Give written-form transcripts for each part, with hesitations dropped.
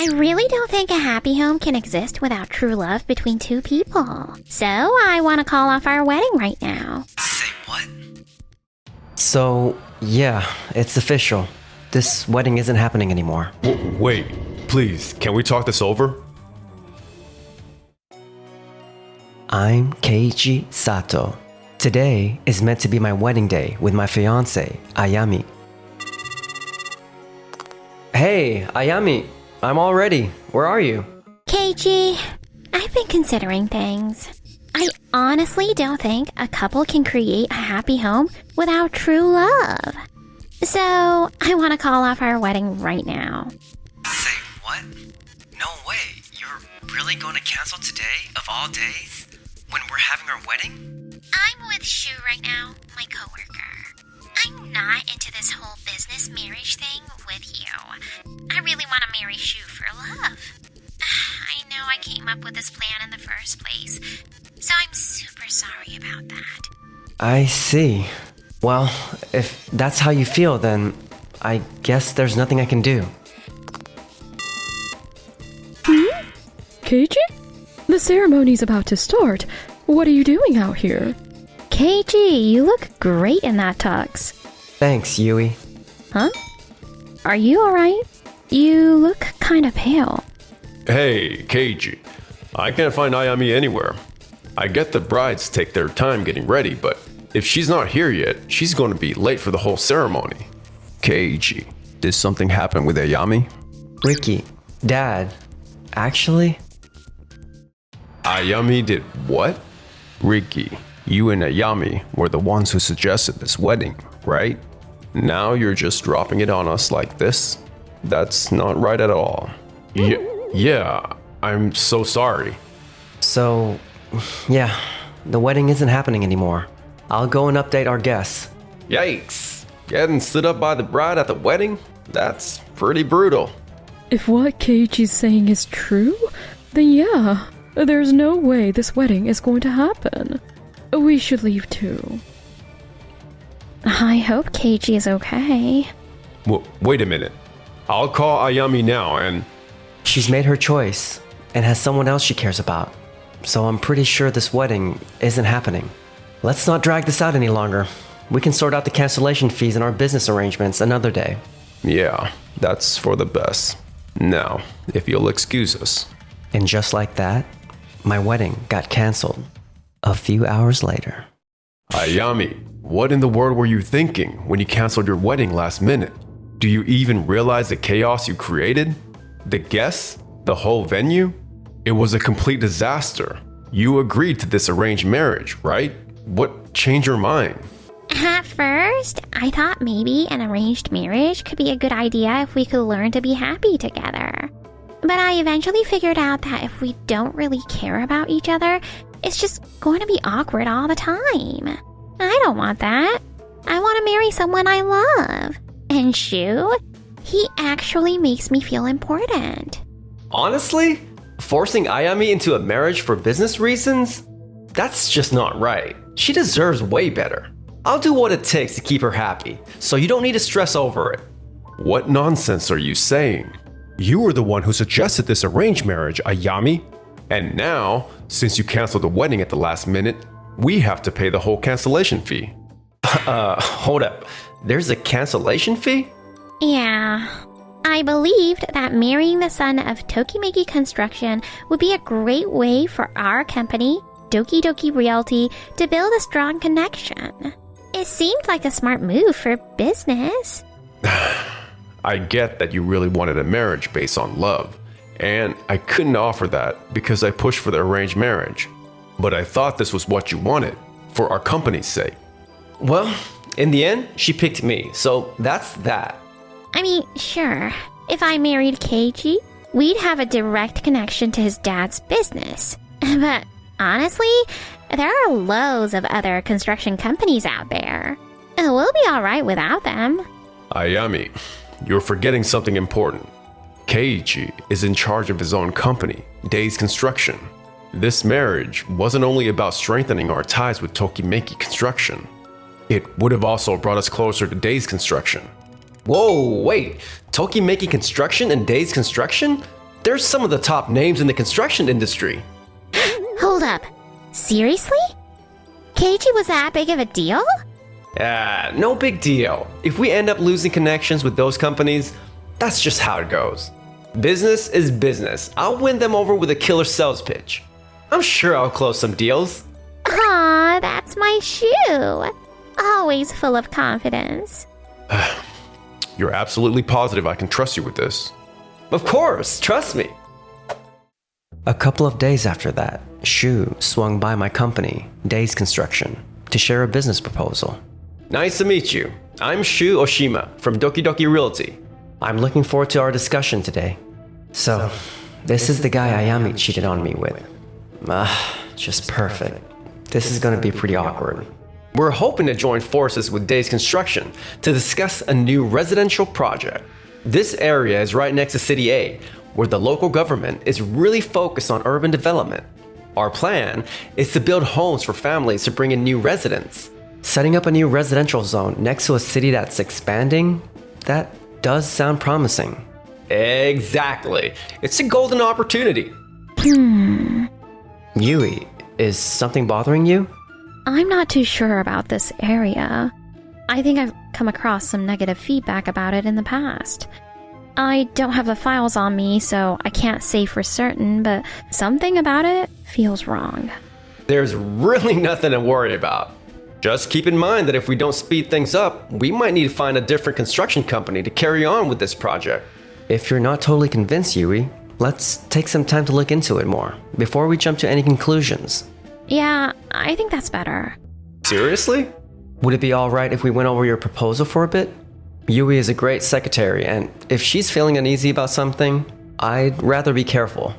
I really don't think a happy home can exist without true love between two people. So I want to call off our wedding right now. Say what? So, yeah, it's official. This wedding isn't happening anymore. Wait, please, can we talk this over? I'm Keiichi Sato. Today is meant to be my wedding day with my fiancée, Ayami. Hey, Ayami, I'm all ready. Where are you? Keiichi, I've been considering things. I honestly don't think a couple can create a happy home without true love. So I want to call off our wedding right now. Say what? No way. You're really going to cancel today, of all days? When we're having our wedding? I'm with Shu right now, my coworker. I'm not into this whole business marriage thing with you. I really want to marry Shu for love. I know I came up with this plan in the first place, so I'm super sorry about that. I see. Well, if that's how you feel, then I guess there's nothing I can do. Keiichi? The ceremony's about to start. What are you doing out here? Keiichi, you look great in that tux. Thanks, Yui. Huh? Are you alright? You look kind of pale. Hey, Keiji. I can't find Ayami anywhere. I get the brides take their time getting ready, but if she's not here yet, she's going to be late for the whole ceremony. Keiji, did something happen with Ayami? Ricky, Dad, actually, Ayami did what? Ricky, you and Ayami were the ones who suggested this wedding, right? Now you're just dropping it on us like this? That's not right at all. Yeah, I'm so sorry. So, yeah, the wedding isn't happening anymore. I'll go and update our guests. Yikes! Getting stood up by the bride at the wedding? That's pretty brutal. If what Keiichi's saying is true, then yeah, there's no way this wedding is going to happen. We should leave too. I hope Keiichi is okay. Wait a minute. I'll call Ayami now and... She's made her choice and has someone else she cares about. So I'm pretty sure this wedding isn't happening. Let's not drag this out any longer. We can sort out the cancellation fees and our business arrangements another day. Yeah, that's for the best. Now, if you'll excuse us. And just like that, my wedding got canceled a few hours later. Ayami, what in the world were you thinking when you canceled your wedding last minute? Do you even realize the chaos you created? The guests? The whole venue? It was a complete disaster. You agreed to this arranged marriage, right? What changed your mind? At first, I thought maybe an arranged marriage could be a good idea if we could learn to be happy together. But I eventually figured out that if we don't really care about each other, it's just going to be awkward all the time. I don't want that. I want to marry someone I love. And Shu, he actually makes me feel important. Honestly, forcing Ayami into a marriage for business reasons? That's just not right. She deserves way better. I'll do what it takes to keep her happy, so you don't need to stress over it. What nonsense are you saying? You were the one who suggested this arranged marriage, Ayami. And now, since you canceled the wedding at the last minute, we have to pay the whole cancellation fee. Hold up. There's a cancellation fee? Yeah. I believed that marrying the son of Tokimeki Construction would be a great way for our company, Doki Doki Realty, to build a strong connection. It seemed like a smart move for business. I get that you really wanted a marriage based on love, and I couldn't offer that because I pushed for the arranged marriage. But I thought this was what you wanted, for our company's sake. Well, in the end, she picked me, so that's that. I mean, sure, if I married Keiichi, we'd have a direct connection to his dad's business. But honestly, there are loads of other construction companies out there. We'll be alright without them. Ayami, you're forgetting something important. Keiichi is in charge of his own company, Days Construction. This marriage wasn't only about strengthening our ties with Tokimeki Construction. It would have also brought us closer to Days Construction. Whoa, wait. Tokimeki Construction and Days Construction? They're some of the top names in the construction industry. Hold up. Seriously? Keiji was that big of a deal? No big deal. If we end up losing connections with those companies, that's just how it goes. Business is business. I'll win them over with a killer sales pitch. I'm sure I'll close some deals. Aw, that's my shoe. Always full of confidence. You're absolutely positive I can trust you with this. Of course, trust me. A couple of days after that, Shu swung by my company, Days Construction, to share a business proposal. Nice to meet you. I'm Shu Oshima from Doki Doki Realty. I'm looking forward to our discussion today. So, this is the guy Ayami cheated on me with. Just perfect. This is gonna be pretty awkward. We're hoping to join forces with Days Construction to discuss a new residential project. This area is right next to City A, where the local government is really focused on urban development. Our plan is to build homes for families to bring in new residents. Setting up a new residential zone next to a city that's expanding, that does sound promising. Exactly. It's a golden opportunity. Yui, is something bothering you? I'm not too sure about this area. I think I've come across some negative feedback about it in the past. I don't have the files on me, so I can't say for certain, but something about it feels wrong. There's really nothing to worry about. Just keep in mind that if we don't speed things up, we might need to find a different construction company to carry on with this project. If you're not totally convinced, Yui, let's take some time to look into it more before we jump to any conclusions. Yeah, I think that's better. Seriously? Would it be alright if we went over your proposal for a bit? Yui is a great secretary, and if she's feeling uneasy about something, I'd rather be careful.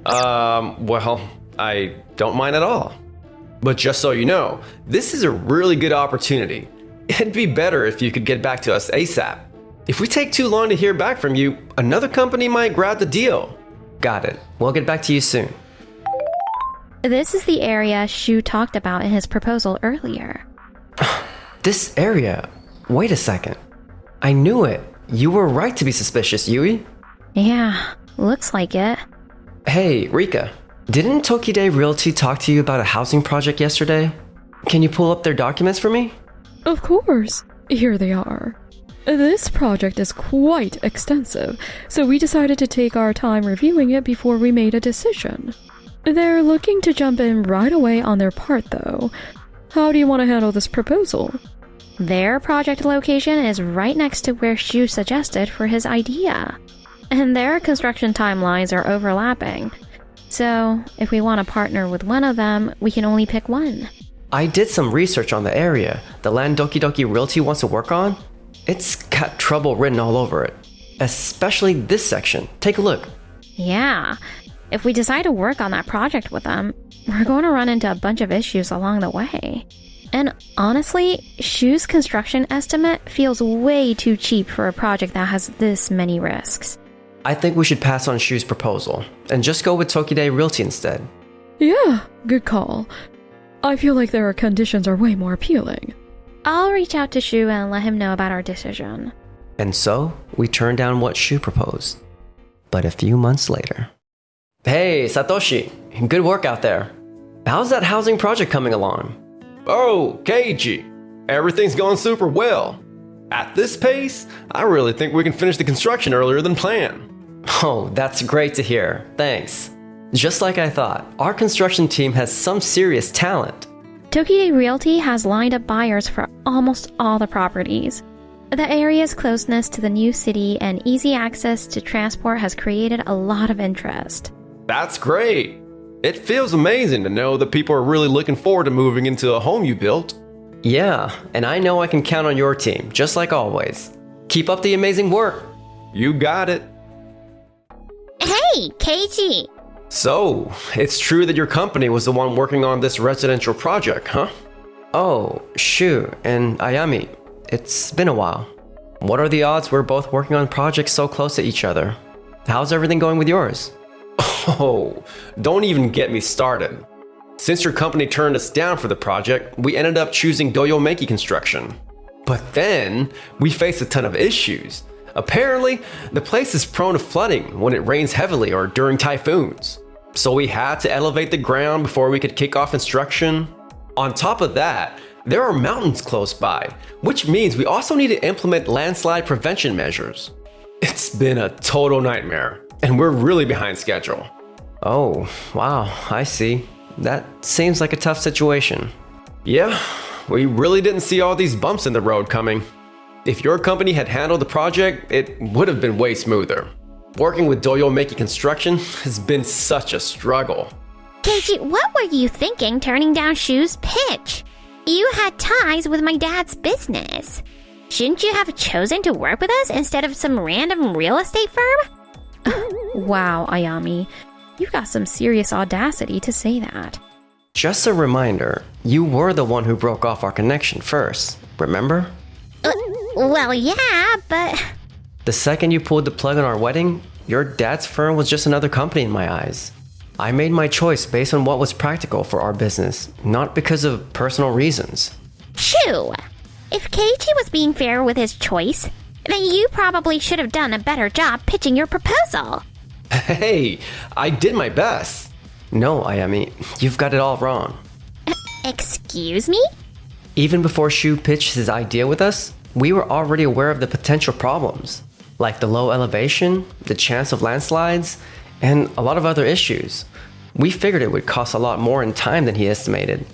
Well, I don't mind at all. But just so you know, this is a really good opportunity. It'd be better if you could get back to us ASAP. If we take too long to hear back from you, another company might grab the deal. Got it. We'll get back to you soon. This is the area Shu talked about in his proposal earlier. This area? Wait a second. I knew it. You were right to be suspicious, Yui. Yeah, looks like it. Hey, Rika. Didn't Tokide Realty talk to you about a housing project yesterday? Can you pull up their documents for me? Of course. Here they are. This project is quite extensive, so we decided to take our time reviewing it before we made a decision. They're looking to jump in right away on their part, though. How do you want to handle this proposal? Their project location is right next to where Shu suggested for his idea, and their construction timelines are overlapping. So, if we want to partner with one of them, we can only pick one. I did some research on the area the land Doki Doki Realty wants to work on. It's got trouble written all over it. Especially this section. Take a look. Yeah, if we decide to work on that project with them, we're going to run into a bunch of issues along the way. And honestly, Shu's construction estimate feels way too cheap for a project that has this many risks. I think we should pass on Shu's proposal and just go with Tokide Realty instead. Yeah, good call. I feel like their conditions are way more appealing. I'll reach out to Shu and let him know about our decision. And so, we turned down what Shu proposed. But a few months later... Hey, Satoshi! Good work out there. How's that housing project coming along? Oh, Keiji. Everything's going super well. At this pace, I really think we can finish the construction earlier than planned. Oh, that's great to hear. Thanks. Just like I thought, our construction team has some serious talent. Tokide Realty has lined up buyers for almost all the properties. The area's closeness to the new city and easy access to transport has created a lot of interest. That's great. It feels amazing to know that people are really looking forward to moving into a home you built. Yeah, and I know I can count on your team, just like always. Keep up the amazing work. You got it. Hey, Keiji! So, it's true that your company was the one working on this residential project, huh? Oh, Shu and Ayami, it's been a while. What are the odds we're both working on projects so close to each other? How's everything going with yours? Oh, don't even get me started. Since your company turned us down for the project, we ended up choosing Doyomeki Construction. But then, we faced a ton of issues. Apparently, the place is prone to flooding when it rains heavily or during typhoons. So we had to elevate the ground before we could kick off construction. On top of that, there are mountains close by, which means we also need to implement landslide prevention measures. It's been a total nightmare, and we're really behind schedule. Oh, wow, I see. That seems like a tough situation. Yeah, we really didn't see all these bumps in the road coming. If your company had handled the project, it would have been way smoother. Working with Doyo-Meki Construction has been such a struggle. Keiichi, what were you thinking turning down Shu's pitch? You had ties with my dad's business. Shouldn't you have chosen to work with us instead of some random real estate firm? Wow, Ayami. You've got some serious audacity to say that. Just a reminder, you were the one who broke off our connection first, remember? Well, yeah, but... The second you pulled the plug on our wedding, your dad's firm was just another company in my eyes. I made my choice based on what was practical for our business, not because of personal reasons. Shu! If Keiichi was being fair with his choice, then you probably should have done a better job pitching your proposal. Hey, I did my best. No, Ayami, you've got it all wrong. Excuse me? Even before Shu pitched his idea with us, we were already aware of the potential problems, like the low elevation, the chance of landslides, and a lot of other issues. We figured it would cost a lot more in time than he estimated.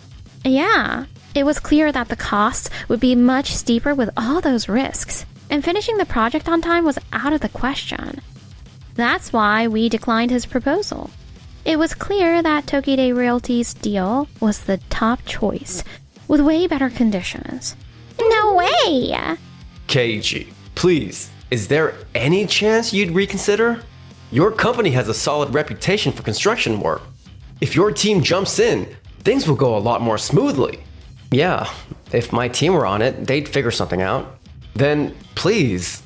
Yeah, it was clear that the costs would be much steeper with all those risks, and finishing the project on time was out of the question. That's why we declined his proposal. It was clear that Tokide Realty's deal was the top choice, with way better conditions. No way! Keiichi, please, is there any chance you'd reconsider? Your company has a solid reputation for construction work. If your team jumps in, things will go a lot more smoothly. Yeah, if my team were on it, they'd figure something out. Then, please.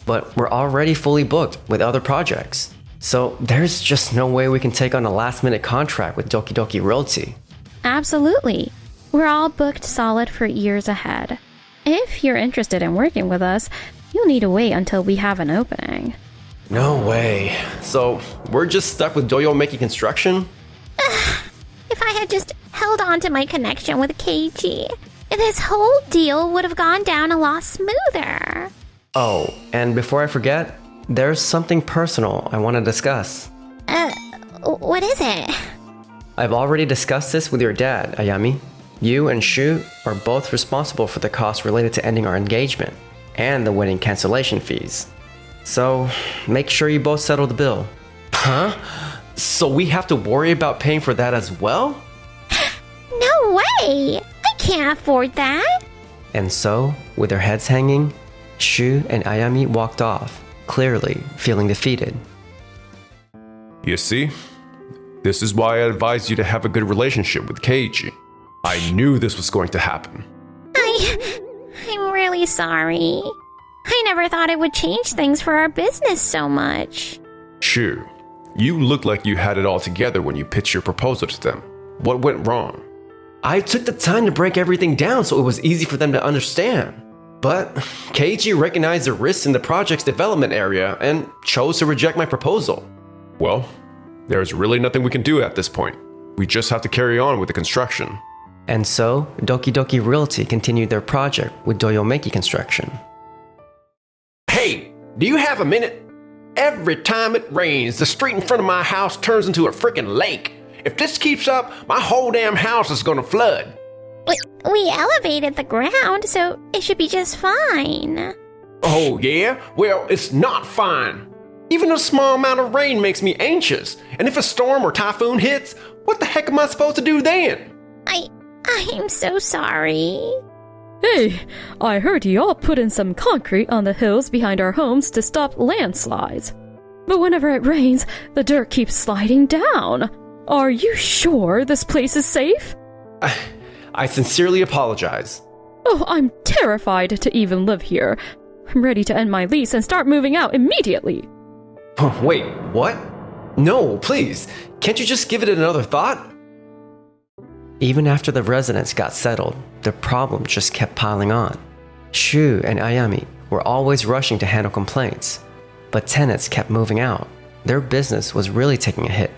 But we're already fully booked with other projects. So there's just no way we can take on a last-minute contract with Doki Doki Realty. Absolutely. We're all booked solid for years ahead. If you're interested in working with us, you'll need to wait until we have an opening. No way. So we're just stuck with Doyo-Meki Construction? If I had just held on to my connection with Keiichi, this whole deal would have gone down a lot smoother. Oh, and before I forget, there's something personal I want to discuss. What is it? I've already discussed this with your dad, Ayami. You and Shu are both responsible for the costs related to ending our engagement and the wedding cancellation fees. So, make sure you both settle the bill. Huh? So we have to worry about paying for that as well? No way! I can't afford that! And so, with their heads hanging, Shu and Ayami walked off, clearly feeling defeated. You see? This is why I advised you to have a good relationship with Keiichi. I knew this was going to happen. I'm really sorry. I never thought it would change things for our business so much. Shu, you looked like you had it all together when you pitched your proposal to them. What went wrong? I took the time to break everything down so it was easy for them to understand. But Keiichi recognized the risks in the project's development area and chose to reject my proposal. Well, there's really nothing we can do at this point. We just have to carry on with the construction. And so, Doki Doki Realty continued their project with Doyo-Meki Construction. Hey, do you have a minute? Every time it rains, the street in front of my house turns into a freaking lake. If this keeps up, my whole damn house is gonna flood. We elevated the ground, so it should be just fine. Oh yeah? Well, it's not fine. Even a small amount of rain makes me anxious. And if a storm or typhoon hits, what the heck am I supposed to do then? I'm so sorry. Hey, I heard y'all put in some concrete on the hills behind our homes to stop landslides. But whenever it rains, the dirt keeps sliding down. Are you sure this place is safe? I sincerely apologize. Oh, I'm terrified to even live here. I'm ready to end my lease and start moving out immediately. Wait, what? No, please. Can't you just give it another thought? Even after the residents got settled, the problem just kept piling on. Shu and Ayami were always rushing to handle complaints, but tenants kept moving out. Their business was really taking a hit.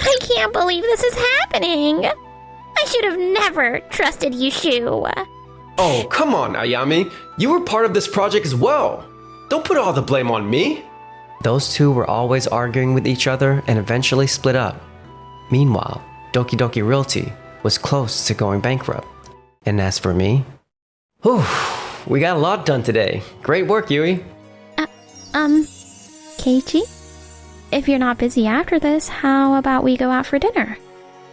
I can't believe this is happening. I should have never trusted Yushu. Oh, come on, Ayami. You were part of this project as well. Don't put all the blame on me. Those two were always arguing with each other and eventually split up. Meanwhile, Doki Doki Realty was close to going bankrupt. And as for me, whew, we got a lot done today. Great work, Yui. Keiichi? If you're not busy after this, how about we go out for dinner?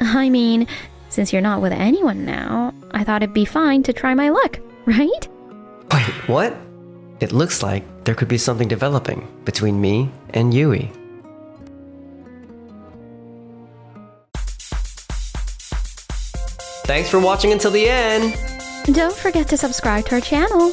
I mean, since you're not with anyone now, I thought it'd be fine to try my luck, right? Wait, what? It looks like there could be something developing between me and Yui. Thanks for watching until the end! Don't forget to subscribe to our channel.